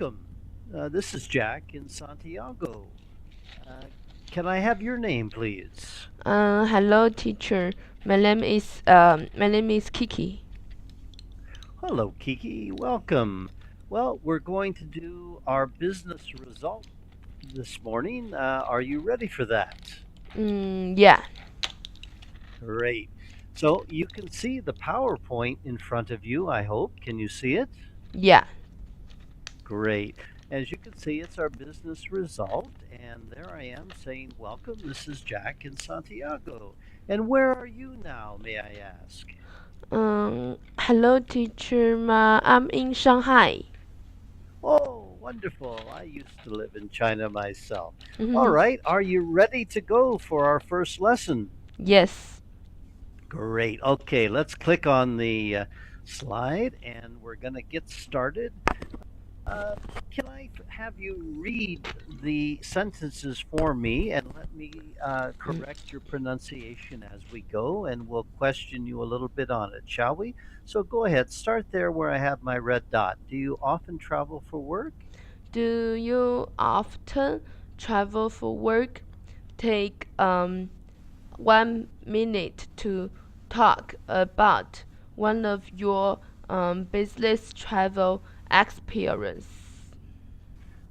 welcome. This is Jack in Santiago. Uh, can I have your name, please? Hello, teacher. My name is Kiki. Hello, Kiki. Welcome. Well, we're going to do our business result this morning. Are you ready for that? Yeah, Great. So you can see the PowerPoint in front of you, I hope. Can you see it? yeah. Great. As you can see, it's our business result. And there I am saying, welcome. This is Jack in Santiago. And where are you now, may I ask? Hello, teacher. I'm in Shanghai. Oh, wonderful. I used to live in China myself. All right. Are you ready to go for our first lesson? Yes. Great. Okay, let's click on the slide and we're going to get started. Uh, can have you read the sentences for me and let me Mm, correct your pronunciation as we go, and we'll question you a little bit on it, shall we? So go ahead, start there where I have my red dot. Do you often travel for work? Do you often travel for work? Take 1 minute to talk about one of your business travel experience.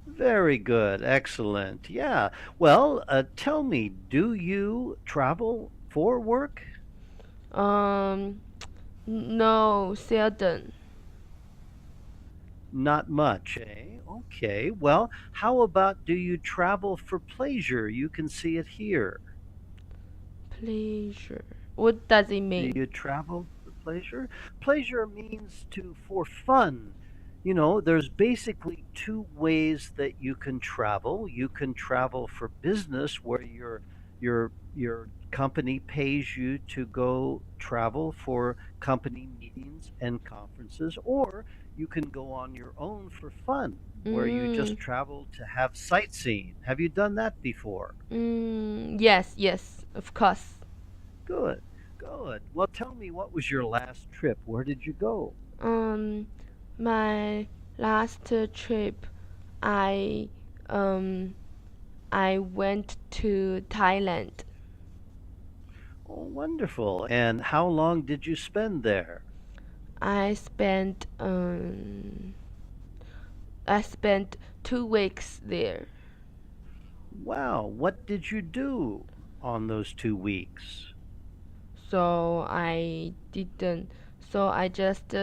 Very good, excellent. Yeah. Well, tell me, do you travel for work? Um, no, seldom. Not much, eh? Okay. Well, how about do you travel for pleasure? You can see it here. Pleasure. What does it Do mean? you travel for pleasure? Pleasure means to for fun. You know, there's basically two ways that you can travel. You can travel for business where your company pays you to go travel for company meetings and conferences, or you can go on your own for fun where you Mm, just travel to have sightseeing. Have you done that before? yes, yes, of course. Good, good. Well, tell me, what was your last trip? Where did you go? Um, my last trip, I um, I went to Thailand. Oh, wonderful. And how long did you spend there? I spent I spent 2 weeks there. Wow, what did you do on those 2 weeks? So I didn't. So I just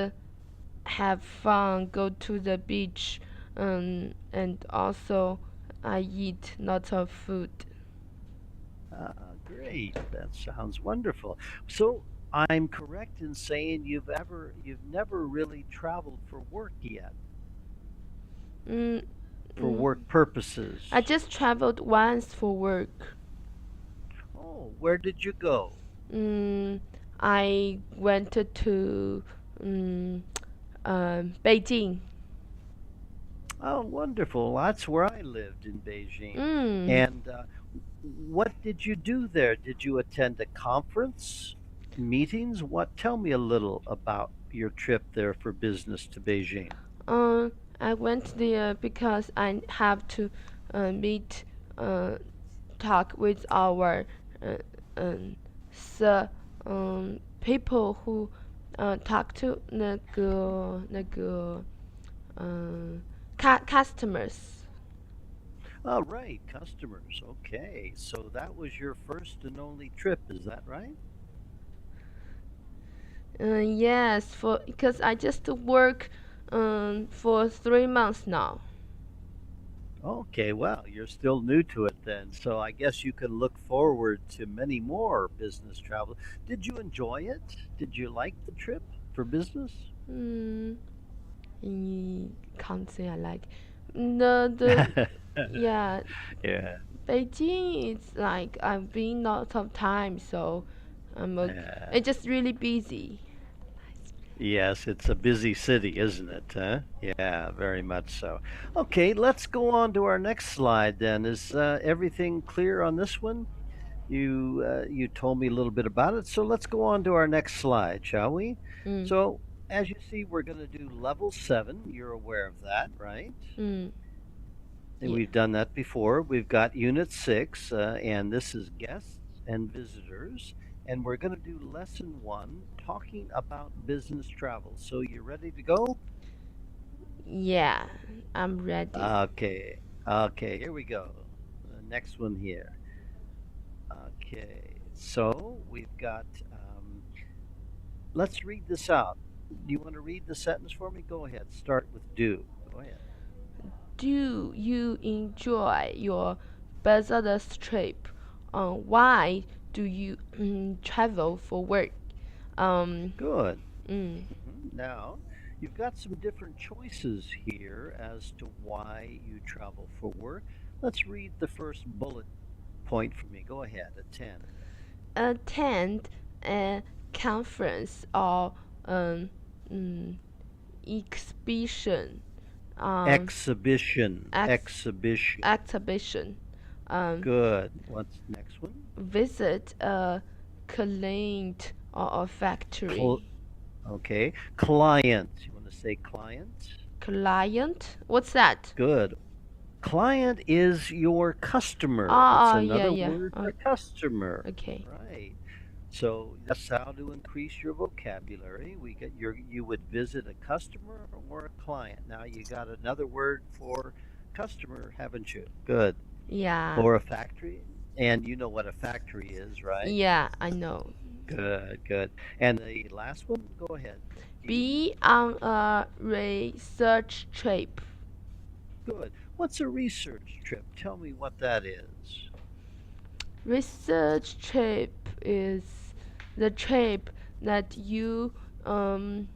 have fun, go to the beach, and also I eat lots of food. Great. That sounds wonderful. So I'm correct in saying you've never really traveled for work yet, Mm, for mm. work purposes. I just traveled once for work. Oh, where did you go? Mm, I went to mm, Beijing. Oh, wonderful. That's where I lived in Beijing. Mm, And what did you do there? Did you attend a conference, meetings? What? Tell me a little about your trip there for business to Beijing. uh, I went there because I have to meet, uh, talk with our uh, um, so, people who talk to customers. All right, customers. Okay, so that was your first and only trip, is that right? Yes, for because I just work for 3 months now. Okay, well, you're still new to it then, so I guess you can look forward to many more business travel. Did you enjoy it? Did you like the trip for business? Mm, can't say I like the yeah, Yeah. Beijing is like I've been lots of time, so Yeah. it's just really busy. Yes, it's a busy city, isn't it? Huh? Yeah, very much so. Okay, let's go on to our next slide then. Is everything clear on this one? You told me a little bit about it, so let's go on to our next slide, shall we? Mm. So as you see, we're going to do level 7. You're aware of that, right? Mm, And yeah. we've done that before. We've got Unit 6, and this is guests and visitors. And we're going to do lesson 1, talking about business travel. So you ready to go? Yeah, I'm ready. Okay. Okay, here we go. The next one here. Okay. So we've got, let's read this out. Do you want to read the sentence for me? Go ahead. Start with do. Go ahead. Do you enjoy your business trip? Why do you travel for work? Um, Good. mm, Now, you've got some different choices here as to why you travel for work. Let's read the first bullet point for me. Go ahead. Attend. attend a conference or um, mm, exhibition. Um, Exhibition. ex- Exhibition. exhibition. Um, Good. What's the next one? visit a client or a Cl- factory. okay. Client. You want to say client? Client? What's that? Good. Client is your customer. It's Yeah, another yeah. word for customer. Okay. Right. So that's how to increase your vocabulary. You would visit a customer or a client. Now you got another word for customer, haven't you? Good. Yeah. Or a factory. And you know what a factory is, right? Yeah, I know. Good, good. And the last one, go ahead. E. Be on a research trip. Good. What's a research trip? Tell me what that is. Research trip is the trip that you um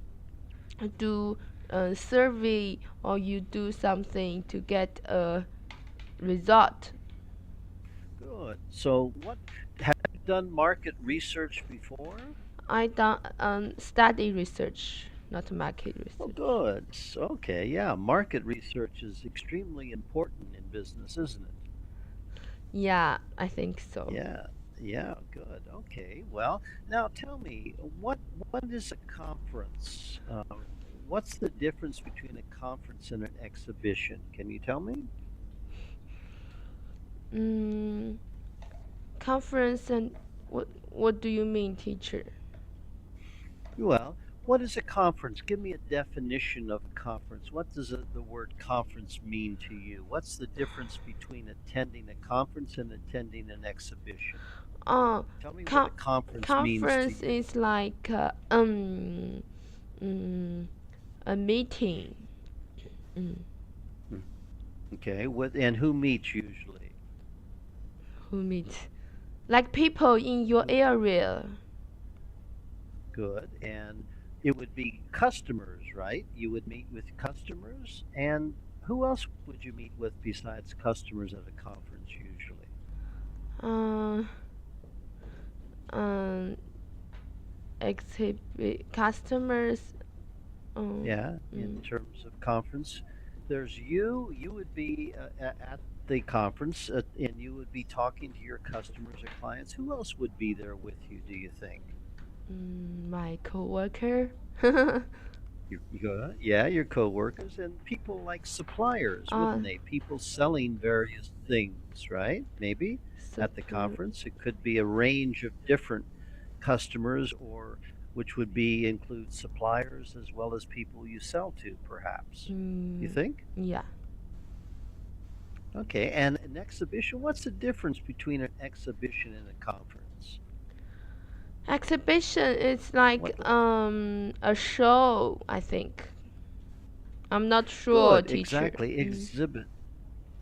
do a survey or you do something to get a result. Good. So what have you done market research before? I done study research, not market Oh, research. good. Okay, yeah. Market research is extremely important in business, isn't it? Yeah, I think so. Yeah, yeah, good. Okay. Well, now tell me, what is a conference? What's the difference between a conference and an exhibition? Can you tell me? Mm, conference and what do you mean, teacher? Well, what is a conference? Give me a definition of a conference. What does the word conference mean to you? What's the difference between attending a conference and attending an exhibition? Uh, Tell me what a con- conference means to conference you. is like mm, a meeting. Mm, Mm. Okay, and who meets usually? who meet? Like people in your Who- area. Good. And it would be customers, right? You would meet with customers. And who else would you meet with besides customers at a conference usually? Uh, um, exhibit customers. Um, Yeah, in mm, terms of conference, there's you. You would be at the conference, and you would be talking to your customers or clients. Who else would be there with you? Do you think? my coworker. Yeah, your coworkers and people like suppliers, uh, wouldn't they? People selling various things, right? Maybe at the super. conference, it could be a range of different customers, or which would be include suppliers as well as people you sell to, perhaps. You Mm, think? yeah. Okay, and an exhibition, what's the difference between an exhibition and a conference? Exhibition is like What a show, I think. I'm not sure, good, teacher. exactly. Exhibit.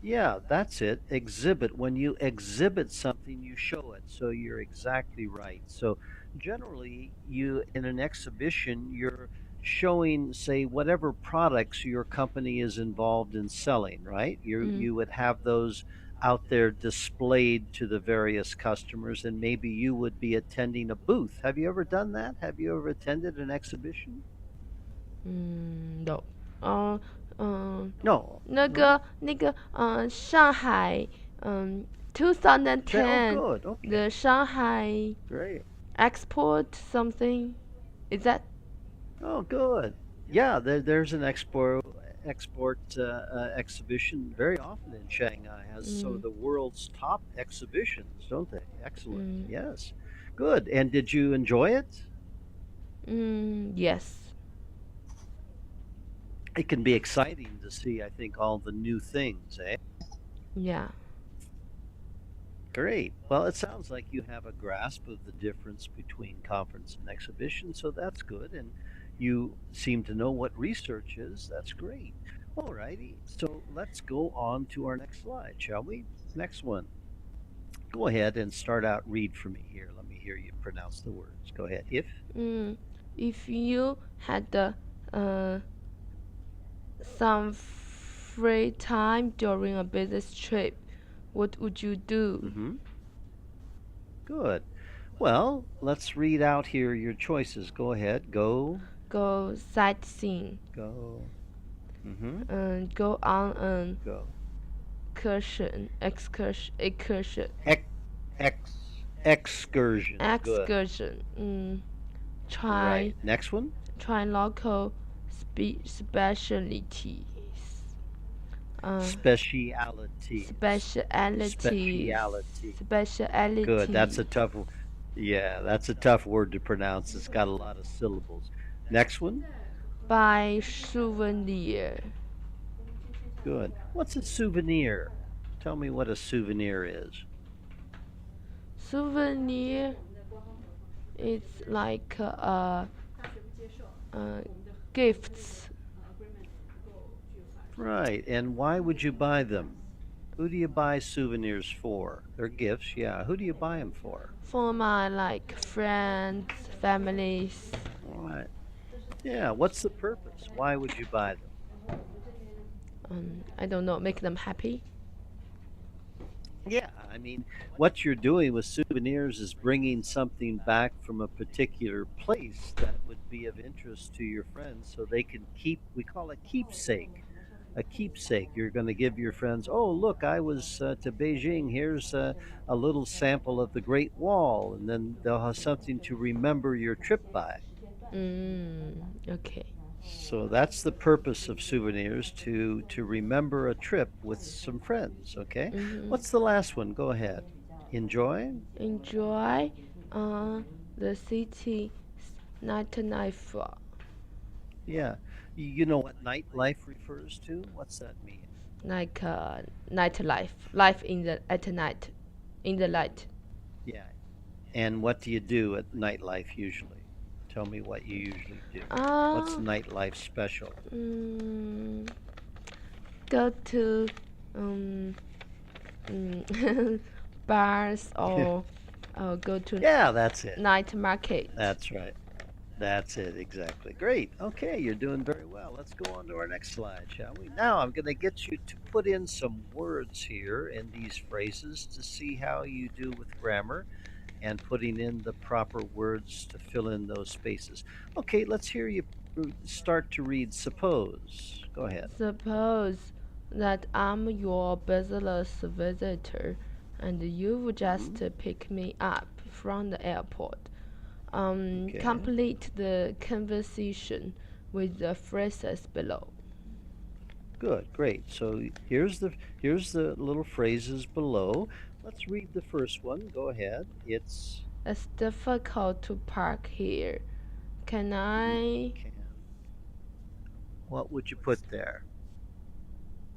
Yeah, that's it. Exhibit. When you exhibit something, you show it. So you're exactly right. So generally, you in an exhibition, you're showing, say, whatever products your company is involved in selling, right? Mm, You would have those out there displayed to the various customers, and maybe you would be attending a booth. Have you ever done that? Have you ever attended an exhibition? no. 呃No, no. 上海Oh, 2010 good. Okay, the Shanghai great. export something is that Oh, good. Yeah, there's an export exhibition very often in Shanghai. Has some of Mm, the world's top exhibitions, don't they? Excellent. mm, Yes, good. And did you enjoy it? yes. It can be exciting to see, I think, all the new things, eh? Yeah. Great. Well, it sounds like you have a grasp of the difference between conference and exhibition, so that's good. And you seem to know what research is. That's great. All righty. So let's go on to our next slide, shall we? Next one. Go ahead and start out. Read for me here. Let me hear you pronounce the words. Go ahead. If. Mm, if you had uh, some free time during a business trip, what would you do? Mm-hmm. Good. Well, let's read out here your choices. Go ahead. Go. Go sightseeing, Go. Mm-hmm. go on an Go. Ex, ex, excursion. Good. excursion. Try Right. Next one. try local specialties. Uh, Speciality. specialities, Speciality. Good. That's specialities. a tough. Yeah, that's a tough word to pronounce. It's got a lot of syllables. Next one. Buy souvenir. Good. What's a souvenir? Tell me what a souvenir is. Souvenir is like uh, gifts Right. And why would you buy them? Who do you buy souvenirs for? They're gifts. Yeah. Who do you buy them for? for my like friends, families. Right. Yeah. What's the purpose? Why would you buy them? I don't know, make them happy. Yeah, I mean, what you're doing with souvenirs is bringing something back from a particular place that would be of interest to your friends so they can keep, we call it keepsake. A keepsake. You're going to give your friends, oh, look, I was to Beijing. Here's a little sample of the Great Wall. And then they'll have something to remember your trip by. Okay. So that's the purpose of souvenirs to remember a trip with some friends, okay? Mm-hmm. What's the last one? Go ahead. Enjoy? Enjoy uh, the city nightlife, Yeah. You know what nightlife refers to? What's that mean? like nightlife, life in the at night, in the light. Yeah. And what do you do at nightlife usually? Tell me what you usually do. What's Uh, nightlife special? mm, go to um, bars or go to Yeah, that's it. night market. That's right. That's it, exactly. Great. Okay, you're doing very well. Let's go on to our next slide, shall we? Now I'm going to get you to put in some words here in these phrases to see how you do with grammar and putting in the proper words to fill in those spaces. Okay, let's hear you start to read suppose. Go ahead. Suppose that I'm your business visitor and you would Hmm. just pick me up from the airport. Okay, Complete the conversation with the phrases below. good, great. So here's the little phrases below. Let's read the first one. Go ahead. It's It's difficult to park here. Can mm, I? can. What would you put there?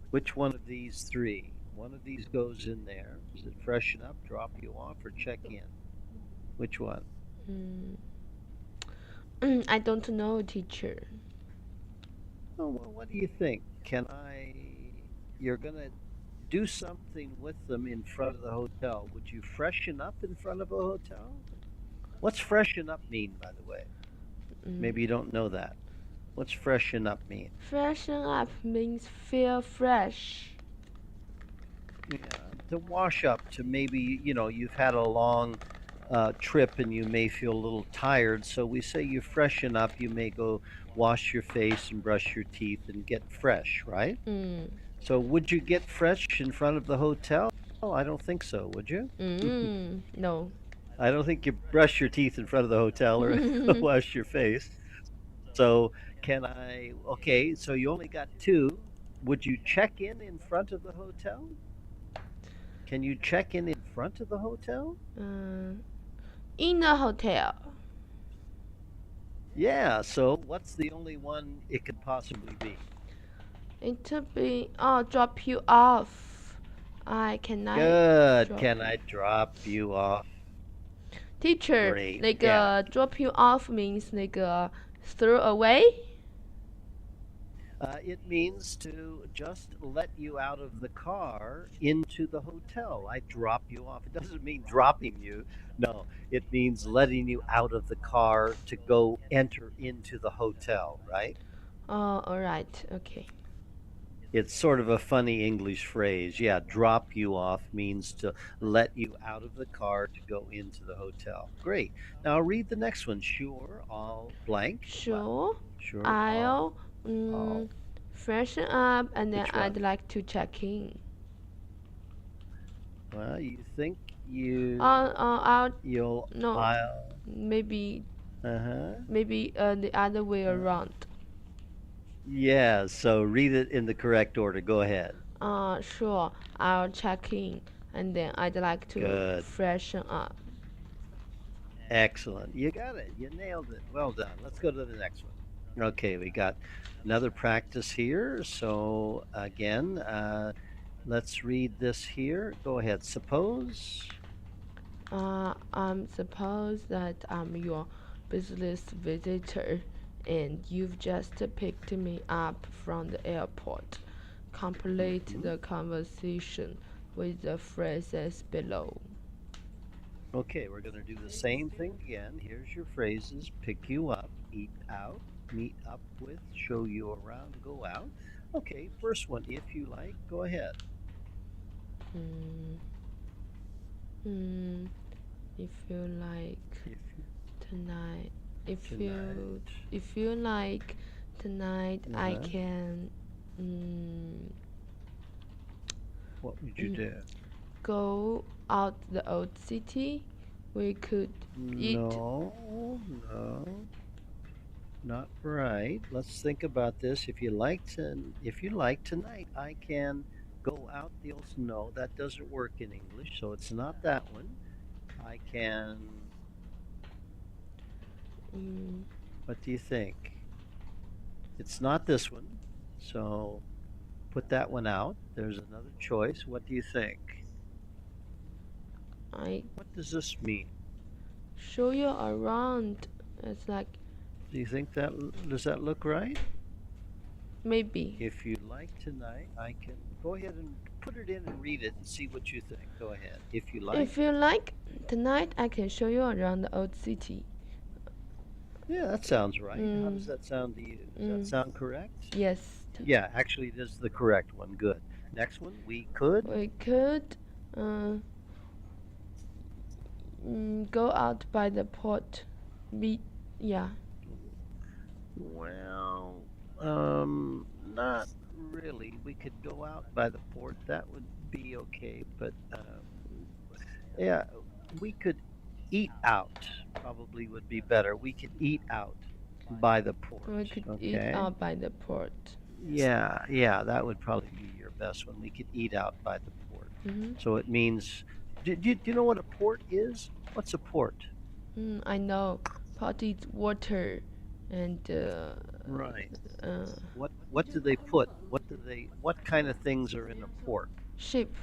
Which one of these three? One of these goes in there. Does it freshen up, drop you off, or check in? Which one? Mm, I don't know, teacher. Oh, well, what do you think? Can I? You're going to do something with them in front of the hotel. Would you freshen up in front of a hotel? What's freshen up mean, by the way? Mm. Maybe you don't know that. What's freshen up mean? Freshen up means feel fresh. Yeah, to wash up, to maybe, you've had a long trip and you may feel a little tired. So we say you freshen up, you may go wash your face and brush your teeth and get fresh, right? Mm. So would you get fresh in front of the hotel? I don't think so, would you? No. I don't think you brush your teeth in front of the hotel or wash your face. So okay, so you only got two. Would you check in front of the hotel? Can you check in front of the hotel? Uh, in a hotel. Yeah, so what's the only one it could possibly be? It would be drop you off. I cannot Good. drop Can you. I drop you off? Teacher, Great. Yeah. drop you off means throw away. It means to just let you out of the car into the hotel. I drop you off. It doesn't mean dropping you. No, it means letting you out of the car to go enter into the hotel, right? Oh, all right. Okay. It's sort of a funny English phrase. Yeah, drop you off means to let you out of the car to go into the hotel. Great. Now read the next one. Sure, I'll blank. Well, Sure. sure, I'll I'll. freshen up and then Which I'd one? like to check in. Well, you think you I'll you'll no, I'll maybe uh-huh. the other way Uh, around. yeah, so read it in the correct order. Go ahead. Sure. I'll check in and then I'd like to Good. freshen up. Excellent. You got it. You nailed it. Well done. Let's go to the next one. Okay, we got another practice here. So again, let's read this here. Go ahead. Suppose. Suppose that I'm your business visitor and you've just picked me up from the airport. Complete Mhm. the conversation with the phrases below. Okay, we're going to do the same thing again. Here's your phrases: pick you up, eat out, meet up with, show you around, go out. Okay, first one, if you like, go ahead. Mm, mm, if you like If you tonight, if you tonight. if you like tonight, I Uh-huh. can mm, What would you mm, do? go out the old city. We could eat. No, no, not right. Let's think about this. If you like tonight, I can go out the old. No, that doesn't work in English, so it's not that one. I can. Mm, What do you think? It's not this one, so put that one out. There's another choice. What do you think? I What does this mean? show you around. It's like Do you think that does that look right? maybe. If you like tonight, I can go ahead and put it in and read it and see what you think. Go ahead. If you If like. you like, tonight I can show you around the old city. Yeah, that sounds right. How does Mm, that sound to you? Does that mm, sound correct? yes, Yeah, actually, it is the correct one. Good. Next one, we could. we could uh, go out by the port. Be yeah. Well, not really. We could go out by the port. That would be okay. But yeah, we could eat out. Probably would be better. We could eat out by the port. We could eat Okay. out by the port. Yeah, yeah, that would probably be your best one. We could eat out by the port. Hmm. So it means, do you know what a port is? What's a port? I know. Pot is water, and Right. uh, What do they put? What kind of things are in a port? ship.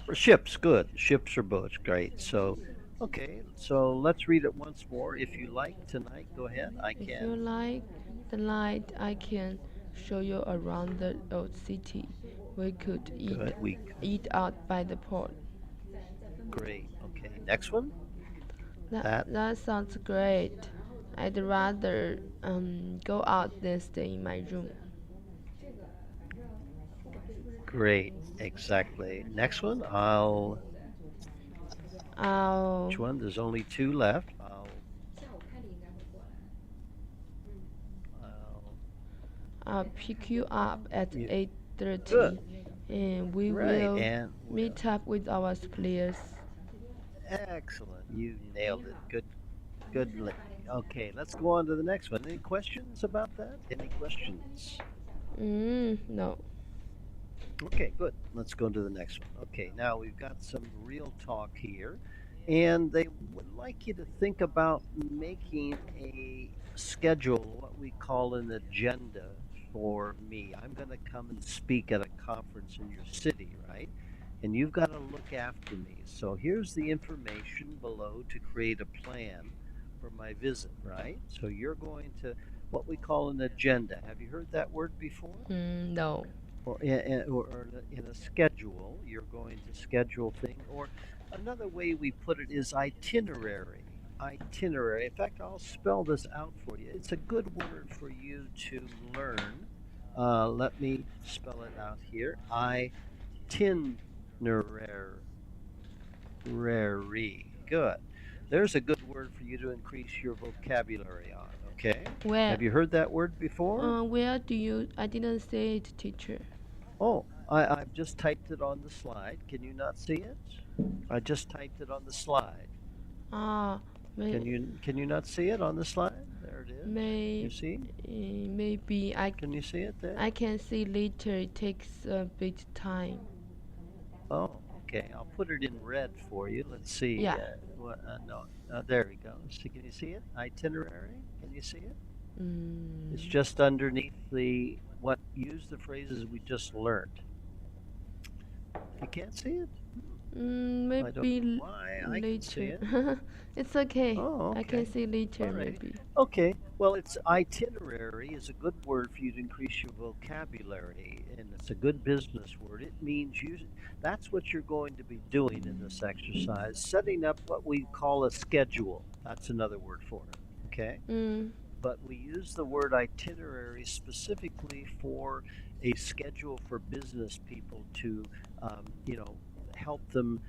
Or ships, good. Ships or boats, great. So, okay, so let's read it once more. If you like tonight, go ahead. I If you can. like the light, I can show you around the old city. We could Good. We eat out by the port. great. Okay, next one. That That that sounds great. I'd rather go out than stay in my room. great. Exactly. Next one. I'll. I'll Which one? There's only two left. I'll I'll pick you up at you, good. 8:30, and we Right. will And meet well, up with our suppliers. excellent. You nailed it. Good. Good. Okay, let's go on to the next one. Any questions about that? Any questions? No. Okay, good. Let's go to the next one. Okay, now we've got some real talk here, and they would like you to think about making a schedule, what we call an agenda for me. I'm going to come and speak at a conference in your city, right? And you've got to look after me. So here's the information below to create a plan for my visit, right? So you're going to what we call an agenda. Have you heard that word before? No. Or in a schedule, you're going to schedule things. Or another way we put it is itinerary. Itinerary. In fact, I'll spell this out for you. It's a good word for you to learn. Let me spell it out here. Itinerary. Good. There's a good word for you to increase your vocabulary on. Okay. Where? Have you heard that word before? Where do you? I didn't say it, teacher. Oh, I've just typed it on the slide. Can you not see it? I just typed it on the slide. Ah, may, Can you not see it on the slide? There it is. You may, see? maybe Can you see it there? I can see later. It takes a bit time. Oh, okay. I'll put it in red for you. Let's see. Yeah. What? No. There we go. See, can you see it? Itinerary. Can you see it? It's Mm, just underneath the what. Use the phrases we just learned. You can't see it? I don't maybe know why. I can see later. it. It's okay. Oh, I can okay. see later, All right. maybe. Okay. Well, it's itinerary is a good word for you to increase your vocabulary, and it's a good business word. It means you. That's what you're going to be doing in this exercise, setting up what we call a schedule. That's another word for it. Okay. Mm, But we use the word itinerary specifically for a schedule for business people to, you know, help them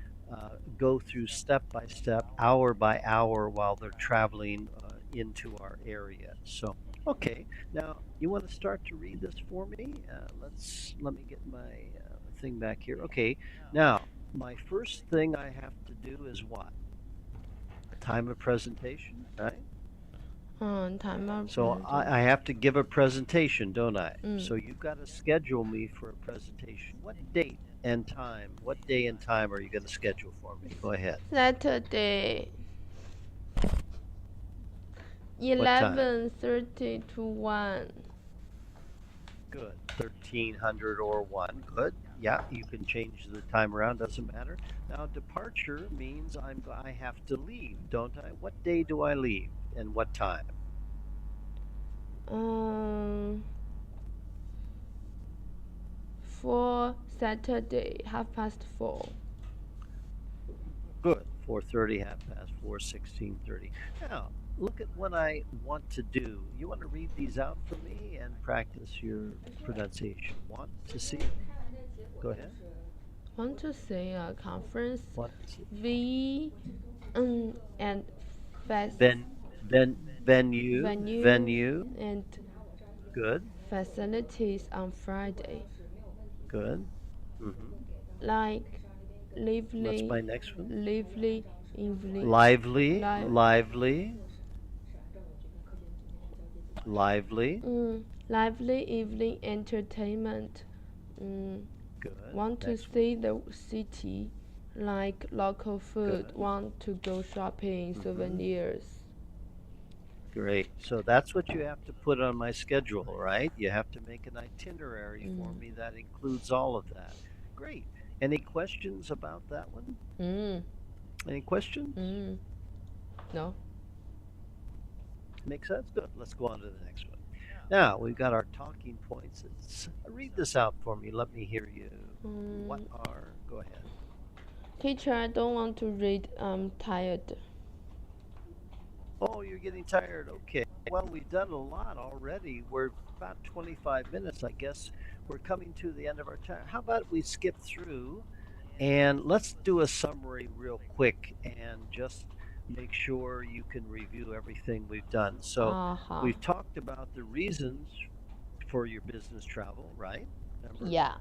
go through step by step, hour by hour while they're traveling into our area. So, okay, now you want to start to read this for me? Let me get my thing back here. Okay, now my first thing I have to do is what? Time of presentation, right? time out So presentation. I have to give a presentation, don't I? Mm. So you've got to schedule me for a presentation. What date and time? What day and time are you going to schedule for me? Go ahead. Saturday, What time? 11:30 to 1. Good. 1300 or 1. Good. Yeah, you can change the time around, doesn't matter. Now departure means I have to leave, don't I? What day do I leave and what time? Um, for Saturday, 4:30. Good. 4:30, half past 4, 16:30. Now, look at what I want to do. You want to read these out for me and practice your pronunciation. Want to see it? Go ahead. Want to say a conference Want to see? V and fast venue venue. and Good. facilities on Friday, Good. hmm like What's lively, my next one? lively evening, Lively, live, lively, lively. lively evening entertainment. Mm, Good. want to Next one. see the city, like local food. Good. Want to go shopping, hmm souvenirs. Great. So that's what you have to put on my schedule, right? You have to make an itinerary for Mm. me that includes all of that. Great. Any questions about that one? Mm. Any questions? Mm. No. Make sense? Good. Let's go on to the next one. Now we've got our talking points. Read this out for me. Let me hear you. What Mm. are? Go ahead. Teacher, I don't want to read. I'm tired. Oh, you're getting tired. Okay. Well, we've done a lot already. We're about 25 minutes, I guess. We're coming to the end of our time. How about we skip through and let's do a summary real quick and just make sure you can review everything we've done. So, Uh-huh. we've talked about the reasons for your business travel, right? Remember? Yeah.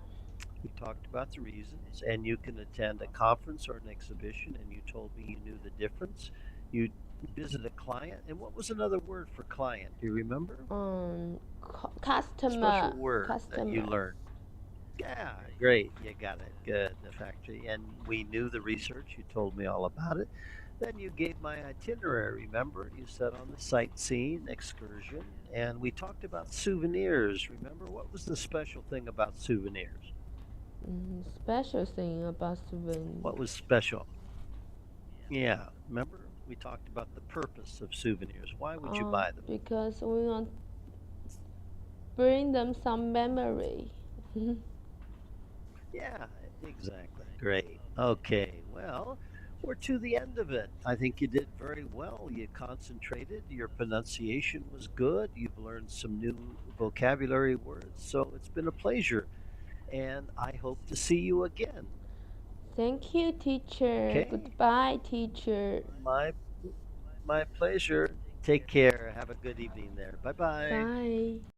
We talked about the reasons, and you can attend a conference or an exhibition, and you told me you knew the difference. You Visit a client. And what was another word for client? Do you remember? Special Customer, word that you customer. learned. Yeah, great. You got it. Good. The factory. And we knew the research. You told me all about it. Then you gave my itinerary, remember? You said on the sightseeing excursion. And we talked about souvenirs. Remember? What was the special thing about souvenirs? Special thing about souvenir. What was special? Yeah, remember? We talked about the purpose of souvenirs. Why would you buy them? Because we want bring them some memory. Yeah, exactly. Great. Okay, well, we're to the end of it. I think you did very well. You concentrated, your pronunciation was good, you've learned some new vocabulary words, so it's been a pleasure, and I hope to see you again. Thank you, teacher. Okay? Goodbye, teacher. My my pleasure. Take care. Have a good evening there. Bye-bye. Bye.